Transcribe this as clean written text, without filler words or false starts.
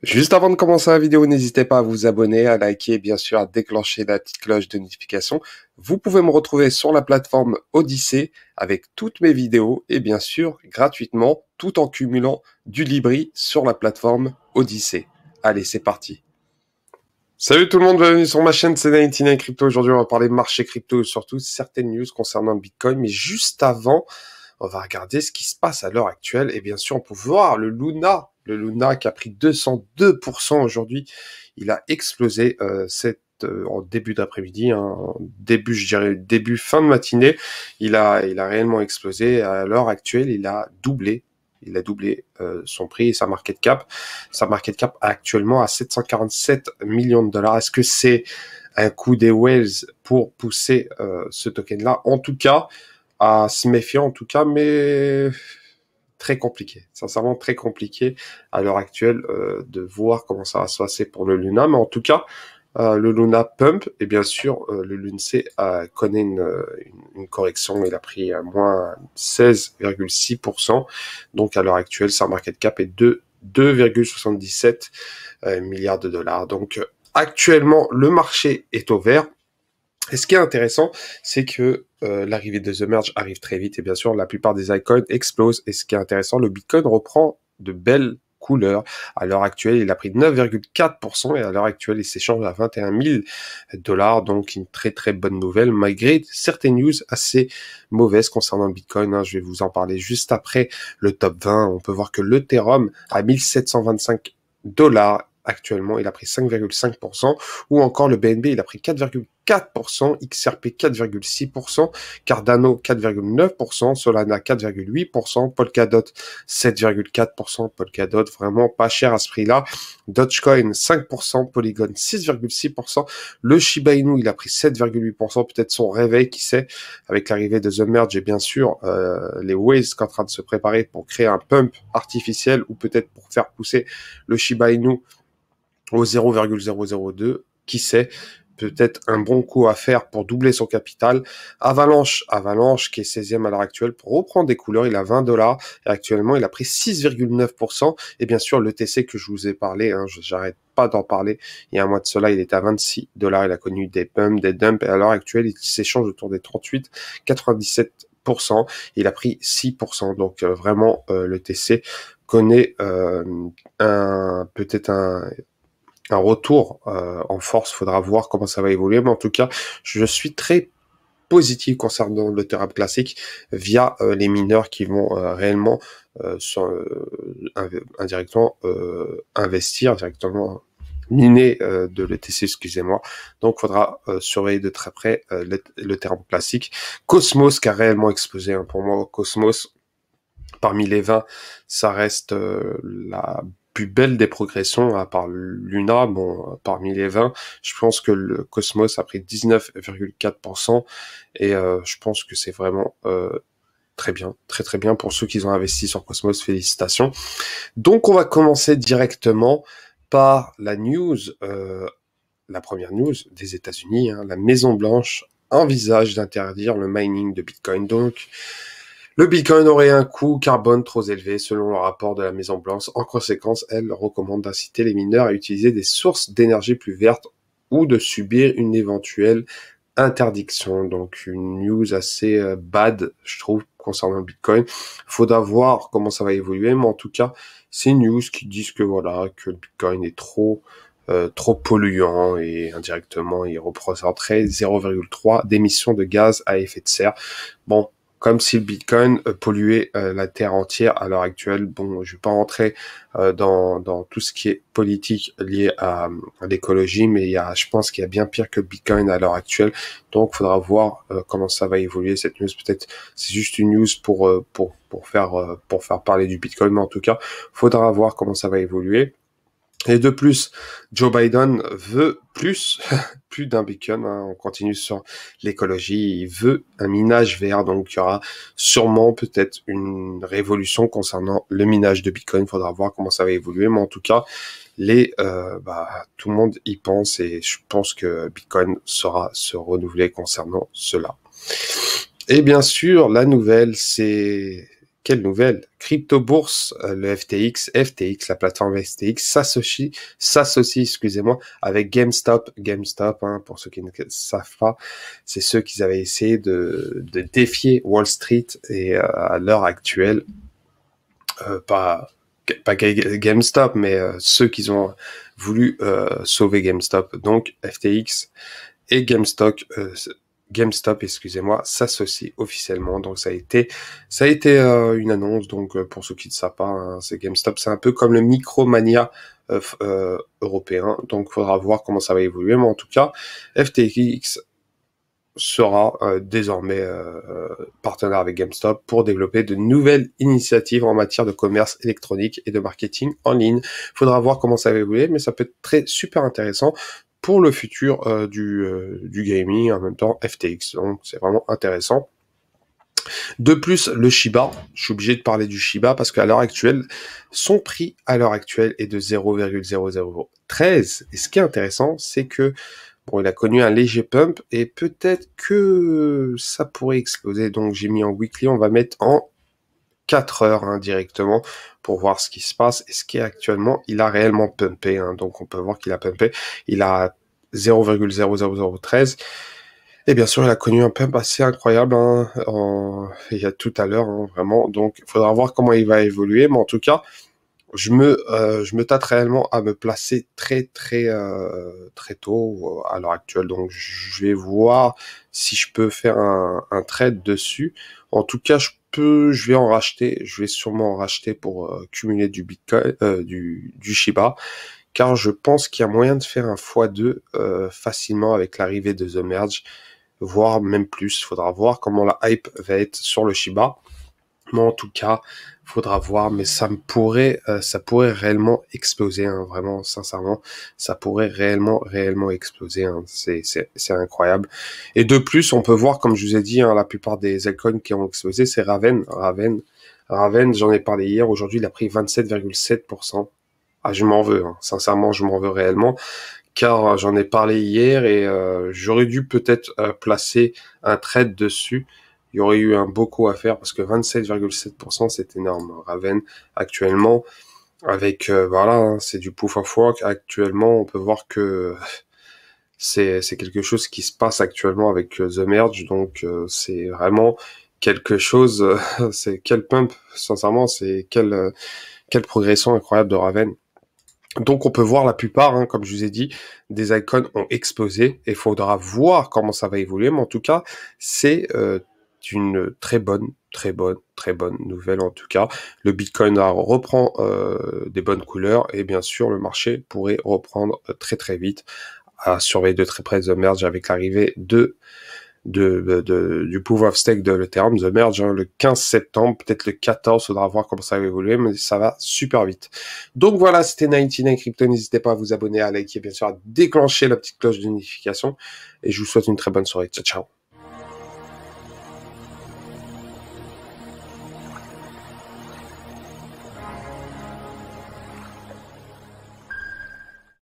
Juste avant de commencer la vidéo, n'hésitez pas à vous abonner, à liker et bien sûr à déclencher la petite cloche de notification. Vous pouvez me retrouver sur la plateforme Odyssée avec toutes mes vidéos et bien sûr gratuitement tout en cumulant du Libri sur la plateforme Odyssée. Allez, c'est parti. Salut tout le monde, bienvenue sur ma chaîne, c'est 99 Crypto. Aujourd'hui, on va parler de marché crypto et surtout certaines news concernant le Bitcoin. Mais juste avant, on va regarder ce qui se passe à l'heure actuelle. Et bien sûr, on peut voir le Luna qui a pris 202% aujourd'hui. Il a explosé en début d'après-midi, hein, début, je dirais début fin de matinée. Il a réellement explosé. À l'heure actuelle, il a doublé. Il a doublé son prix et sa market cap. Sa market cap actuellement à 747 millions de dollars. Est-ce que c'est un coup des whales pour pousser ce token-là? En tout cas, à se méfier en tout cas, mais très compliqué, sincèrement très compliqué à l'heure actuelle de voir comment ça va se passer pour le Luna, mais en tout cas, le Luna pump, et bien sûr, le Lunc connaît une correction, il a pris à moins 16,6%, donc à l'heure actuelle, sa market cap est de 2,77 milliards de dollars. Donc actuellement, le marché est au vert. Et ce qui est intéressant, c'est que l'arrivée de The Merge arrive très vite et bien sûr, la plupart des icons explosent. Et ce qui est intéressant, le Bitcoin reprend de belles couleurs. À l'heure actuelle, il a pris 9,4% et à l'heure actuelle, il s'échange à 21 000 dollars. Donc, une très très bonne nouvelle malgré certaines news assez mauvaises concernant le Bitcoin. Hein. Je vais vous en parler juste après le top 20. On peut voir que l'Ethereum à 1725 dollars actuellement, il a pris 5,5%, ou encore le BNB, il a pris 4,4%, XRP 4,6%, Cardano 4,9%, Solana 4,8%, Polkadot 7,4%, Polkadot vraiment pas cher à ce prix-là, Dogecoin 5%, Polygon 6,6%, le Shiba Inu il a pris 7,8%, peut-être son réveil, qui sait, avec l'arrivée de The Merge et bien sûr les Waves qui sont en train de se préparer pour créer un pump artificiel ou peut-être pour faire pousser le Shiba Inu au 0,002, qui sait, peut-être un bon coup à faire pour doubler son capital. Avalanche qui est 16e à l'heure actuelle, pour reprendre des couleurs, il a 20 dollars et actuellement il a pris 6,9%. Et bien sûr, le TC que je vous ai parlé, hein, j'arrête pas d'en parler. Il y a un mois de cela, il était à 26 dollars. Il a connu des pumps, des dumps et à l'heure actuelle, il s'échange autour des 38, 97%. Il a pris 6%. Donc vraiment, le TC connaît peut-être un retour en force. Faudra voir comment ça va évoluer, mais en tout cas, je suis très positif concernant le Ethereum classique via les mineurs qui vont réellement indirectement investir directement miner de l'ETC, excusez-moi. Donc, faudra surveiller de très près l'Ethereum classique. Cosmos qui a réellement explosé, hein. Pour moi, Cosmos parmi les 20, ça reste la plus belle des progressions, à part Luna. Bon, parmi les 20, je pense que le Cosmos a pris 19,4%, et je pense que c'est vraiment très bien, très très bien pour ceux qui ont investi sur Cosmos, félicitations. Donc on va commencer directement par la news, la première news des États-Unis, hein. La Maison Blanche envisage d'interdire le mining de Bitcoin. Donc le Bitcoin aurait un coût carbone trop élevé selon le rapport de la Maison Blanche. En conséquence, elle recommande d'inciter les mineurs à utiliser des sources d'énergie plus vertes ou de subir une éventuelle interdiction. Donc une news assez bad, je trouve, concernant le Bitcoin. Faudra voir comment ça va évoluer, mais en tout cas, c'est une news qui disent que voilà, que le Bitcoin est trop polluant et indirectement, il représenterait 0,3 d'émissions de gaz à effet de serre. Bon, comme si le Bitcoin polluait la Terre entière à l'heure actuelle. Bon, je vais pas rentrer dans tout ce qui est politique lié à l'écologie, mais je pense qu'il y a bien pire que le Bitcoin à l'heure actuelle. Donc, faudra voir comment ça va évoluer cette news. Peut-être c'est juste une news pour faire parler du Bitcoin, mais en tout cas, faudra voir comment ça va évoluer. Et de plus, Joe Biden veut plus d'un Bitcoin, hein. On continue sur l'écologie. Il veut un minage vert, donc il y aura sûrement peut-être une révolution concernant le minage de Bitcoin. Il faudra voir comment ça va évoluer, mais en tout cas, tout le monde y pense et je pense que Bitcoin saura se renouveler concernant cela. Et bien sûr, la nouvelle, c'est quelle nouvelle? Crypto bourse, le FTX, la plateforme FTX s'associe, excusez-moi, avec GameStop. GameStop, hein, pour ceux qui ne savent pas, c'est ceux qui avaient essayé de défier Wall Street et à l'heure actuelle, pas GameStop, mais ceux qui ont voulu sauver GameStop. Donc FTX et GameStop, excusez-moi, s'associe officiellement. Donc ça a été une annonce. Donc pour ceux qui ne savent pas, hein, c'est GameStop, c'est un peu comme le Micromania européen. Donc il faudra voir comment ça va évoluer. Mais en tout cas, FTX sera désormais partenaire avec GameStop pour développer de nouvelles initiatives en matière de commerce électronique et de marketing en ligne. Il faudra voir comment ça va évoluer, mais ça peut être super intéressant pour le futur du gaming, en même temps FTX. Donc c'est vraiment intéressant. De plus, le Shiba, je suis obligé de parler du Shiba parce qu'à l'heure actuelle, son prix à l'heure actuelle est de 0,0013. Et ce qui est intéressant, c'est que bon, il a connu un léger pump et peut-être que ça pourrait exploser. Donc j'ai mis en weekly, on va mettre en 4 heures hein, directement pour voir ce qui se passe. Et ce qui est actuellement, il a réellement pumpé. Hein, donc on peut voir qu'il a pumpé. Il a 0,00013. Et bien sûr, il a connu un pump assez incroyable hein, il y a tout à l'heure, hein, vraiment. Donc il faudra voir comment il va évoluer. Mais en tout cas, je me tâte réellement à me placer très tôt à l'heure actuelle. Donc je vais voir si je peux faire un trade dessus. En tout cas, je vais sûrement en racheter pour cumuler du Bitcoin, du Shiba, car je pense qu'il y a moyen de faire un x2 facilement avec l'arrivée de The Merge, voire même plus. Il faudra voir comment la hype va être sur le Shiba. Mais en tout cas, faudra voir, mais ça pourrait réellement exploser, hein, vraiment, sincèrement, ça pourrait réellement exploser, hein, c'est incroyable. Et de plus, on peut voir, comme je vous ai dit, hein, la plupart des altcoins qui ont explosé, c'est Raven, j'en ai parlé hier, aujourd'hui, il a pris 27,7%. Ah, je m'en veux, hein, sincèrement, je m'en veux réellement, car j'en ai parlé hier et j'aurais dû peut-être placer un trade dessus. Il y aurait eu un beau coup à faire parce que 27,7%, c'est énorme. Raven, actuellement, avec, voilà, hein, c'est du proof of work. Actuellement, on peut voir que c'est quelque chose qui se passe actuellement avec The Merge. Donc, c'est vraiment quelque chose, c'est quel pump, sincèrement, c'est quelle progression incroyable de Raven. Donc on peut voir la plupart, hein, comme je vous ai dit, des icônes ont explosé et il faudra voir comment ça va évoluer. Mais en tout cas, c'est une très bonne nouvelle en tout cas. Le Bitcoin reprend des bonnes couleurs et bien sûr le marché pourrait reprendre très vite. À surveiller de très près The Merge avec l'arrivée du proof of stake de l'Ethereum, The Merge, hein, le 15 septembre, peut-être le 14, faudra voir comment ça va évoluer, mais ça va super vite. Donc voilà, c'était 99 Crypto, n'hésitez pas à vous abonner, à liker, bien sûr, à déclencher la petite cloche de notification, et je vous souhaite une très bonne soirée. Ciao, ciao.